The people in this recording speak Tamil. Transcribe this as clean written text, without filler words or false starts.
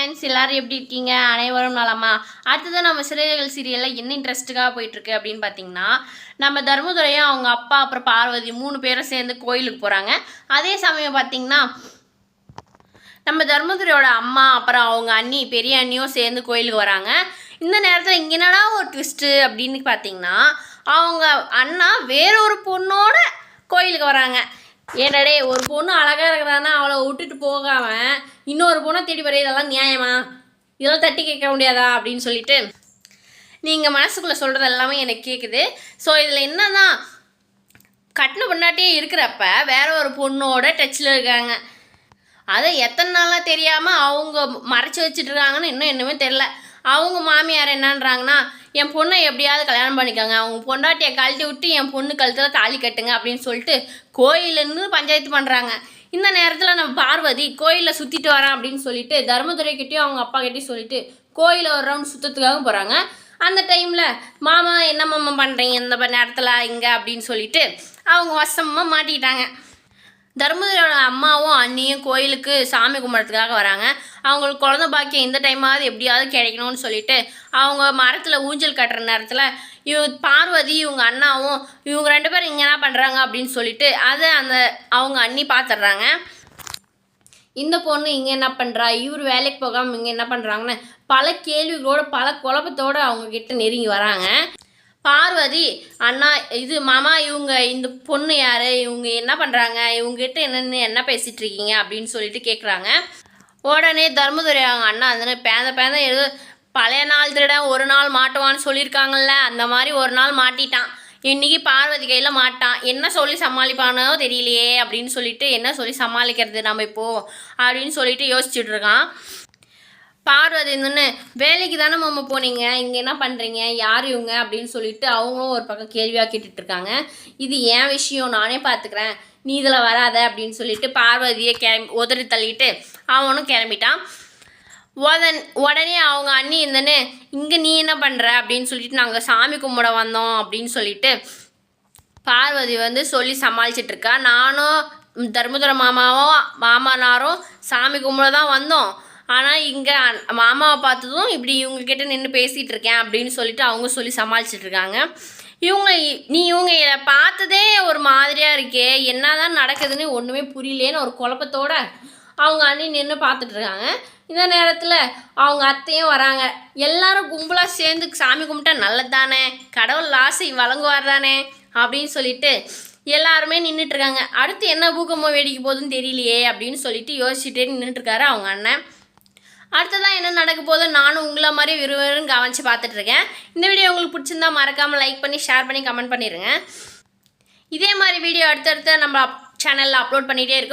ஃப்ரெண்ட்ஸ் எல்லாரும் எப்படி இருக்கீங்க? அனைவரும் நலமா? அடுத்தது நம்ம சிறைகள் சீரியலில் என்ன இன்ட்ரெஸ்ட்டுக்காக போயிட்டுருக்கு அப்படின்னு பார்த்தீங்கன்னா, நம்ம தர்மதுரையும் அவங்க அப்பா அப்புறம் பார்வதி 3 பேரும் சேர்ந்து கோயிலுக்கு போகிறாங்க. அதே சமயம் பார்த்தீங்கன்னா, நம்ம தர்மதுரையோட அம்மா அப்புறம் அவங்க அண்ணி பெரிய அண்ணியும் சேர்ந்து கோயிலுக்கு வராங்க. இந்த நேரத்தில் இங்கே என்னடா ஒரு ட்விஸ்ட்டு அப்படின்னு பார்த்தீங்கன்னா, அவங்க அண்ணா வேறொரு பொண்ணோட கோயிலுக்கு வராங்க. ஏன்டா ஒரு பொண்ணு அழகாக இருக்கிறான்னா அவளை விட்டுட்டு போகாமல் இன்னொரு பொண்ணை தேடி வர இதெல்லாம் நியாயமா? இதெல்லாம் தட்டி கேட்க முடியாதா அப்படின்னு சொல்லிட்டு நீங்கள் மனசுக்குள்ளே சொல்கிறது எல்லாமே எனக்கு கேட்குது. ஸோ இதில் என்னன்னா, கட்டின பொண்டாட்டியே இருக்கிறப்ப வேற ஒரு பொண்ணோட டச்சில் இருக்காங்க. அதை எத்தனை நாளாக தெரியாமல் அவங்க மறைச்சி வச்சுட்ருக்காங்கன்னு இன்னும் என்னமே தெரில. அவங்க மாமியார் என்னன்றாங்கன்னா, என் பொண்ணை எப்படியாவது கல்யாணம் பண்ணிக்கோங்க, அவங்க பொண்டாட்டியை கழட்டி விட்டு என் பொண்ணு கழுத்தில் தாலி கட்டுங்க அப்படின்னு சொல்லிட்டு கோயிலேருந்து பஞ்சாயத்து பண்ணுறாங்க. இந்த நேரத்தில் நம்ம பார்வதி கோயிலில் சுற்றிட்டு வரேன் அப்படின்னு சொல்லிட்டு தர்மதுரைக்கிட்டையும் அவங்க அப்பா கிட்டேயும் சொல்லிட்டு கோயிலை ஒரு ரவுண்ட் சுற்றத்துக்காக போகிறாங்க. அந்த டைமில் மாமா என்ன மாமா பண்ணுறீங்க இந்த நேரத்தில் இங்கே அப்படின்னு சொல்லிட்டு அவங்க வசமாக மாட்டிக்கிட்டாங்க. தர்மதுரையோட அம்மாவும் அண்ணியும் கோயிலுக்கு சாமி கும்பிட்றதுக்காக வராங்க. அவங்களுக்கு குழந்த பாக்கியம் இந்த டைமாவது எப்படியாவது கிடைக்கணும்னு சொல்லிட்டு அவங்க மரத்தில் ஊஞ்சல் கட்டுற நேரத்தில் பார்வதி இவங்க அண்ணாவும் இவங்க 2 பேரும் இங்கே என்ன பண்ணுறாங்க அப்படின்னு சொல்லிட்டு அதை அவங்க அண்ணி பார்த்துட்றாங்க. இந்த பொண்ணு இங்கே என்ன பண்ணுறா, இவர் வேலைக்கு போகாமல் இங்கே என்ன பண்ணுறாங்கன்னு பல கேள்விகளோட பல குழப்பத்தோடு அவங்கக்கிட்ட நெருங்கி வராங்க. பார்வதி அண்ணா இது மாமா இவங்க இந்த பொண்ணு யார், இவங்க என்ன பண்ணுறாங்க, இவங்ககிட்ட என்ன பேசிகிட்டு இருக்கீங்க அப்படின்னு சொல்லிட்டு கேட்குறாங்க. உடனே தர்மதுரை அவங்க அண்ணா பேந்த ஏதோ பழைய நாள் திருடன் ஒரு நாள் மாட்டுவான்னு சொல்லியிருக்காங்கல்ல, அந்த மாதிரி ஒரு நாள் மாட்டிட்டான். இன்றைக்கி பார்வதி கையில் மாட்டான். என்ன சொல்லி சமாளிப்பானோ தெரியலையே அப்படின்னு சொல்லிட்டு என்ன சொல்லி சமாளிக்கிறது நம்ம இப்போது அப்படின்னு சொல்லிட்டு யோசிச்சுட்டு இருக்கான். பார்வதி இருந்துன்னு வேலைக்கு தானே மாமா போனீங்க, இங்கே என்ன பண்ணுறீங்க, யார் இவங்க அப்படின்னு சொல்லிட்டு அவங்களும் ஒரு பக்கம் கேள்வியாக கேட்டுட்ருக்காங்க. இது என் விஷயம், நானே பார்த்துக்கிறேன், நீ இதில் வராத அப்படின்னு சொல்லிட்டு பார்வதியை உதறி தள்ளிட்டு அவனும் கிளம்பிட்டான். உடனே அவங்க அண்ணி இருந்தேன்னு இங்கே நீ என்ன பண்ணுற அப்படின்னு சொல்லிட்டு நாங்கள் சாமி கும்பிட வந்தோம் அப்படின்னு சொல்லிட்டு பார்வதி சொல்லி சமாளிச்சிட்ருக்கா. நானும் தர்மதுரை மாமானாரும் சாமி கும்பிட தான் வந்தோம், ஆனால் இங்கே மாமாவை பார்த்ததும் இப்படி இவங்கக்கிட்ட நின்று பேசிகிட்டு இருக்கேன் அப்படின்னு சொல்லிட்டு அவங்க சொல்லி சமாளிச்சிட்ருக்காங்க. இவங்க பார்த்ததே ஒரு மாதிரியாக இருக்கே, என்ன தான் நடக்குதுன்னு ஒன்றுமே புரியலேன்னு ஒரு குழப்பத்தோட அவங்க அண்ணி நின்று பார்த்துட்ருக்காங்க. இந்த நேரத்தில் அவங்க அத்தையும் வராங்க. எல்லாரும் கும்பலாக சேர்ந்து சாமி கும்பிட்டா நல்லது தானே, கடவுள் ஆசை வழங்குவார் தானே அப்படின்னு சொல்லிட்டு எல்லாருமே நின்றுட்டுருக்காங்க. அடுத்து என்ன பூகமாக வேடிக்கை போகுதுன்னு தெரியலையே அப்படின்னு சொல்லிட்டு யோசிச்சுட்டே நின்றுட்டுருக்காரு அவங்க அண்ணன். அடுத்ததான் என்ன நடக்க போதோ நானும் உங்களை மாதிரி விறுவிறுன்னு கவனித்து பார்த்துட்ருக்கேன். இந்த வீடியோ உங்களுக்கு பிடிச்சிருந்தா மறக்காமல் லைக் பண்ணி ஷேர் பண்ணி கமெண்ட் பண்ணிடுங்க. இதே மாதிரி வீடியோ அடுத்தடுத்து நம்ம சேனலில் அப்லோட் பண்ணிகிட்டே இருக்கோம்.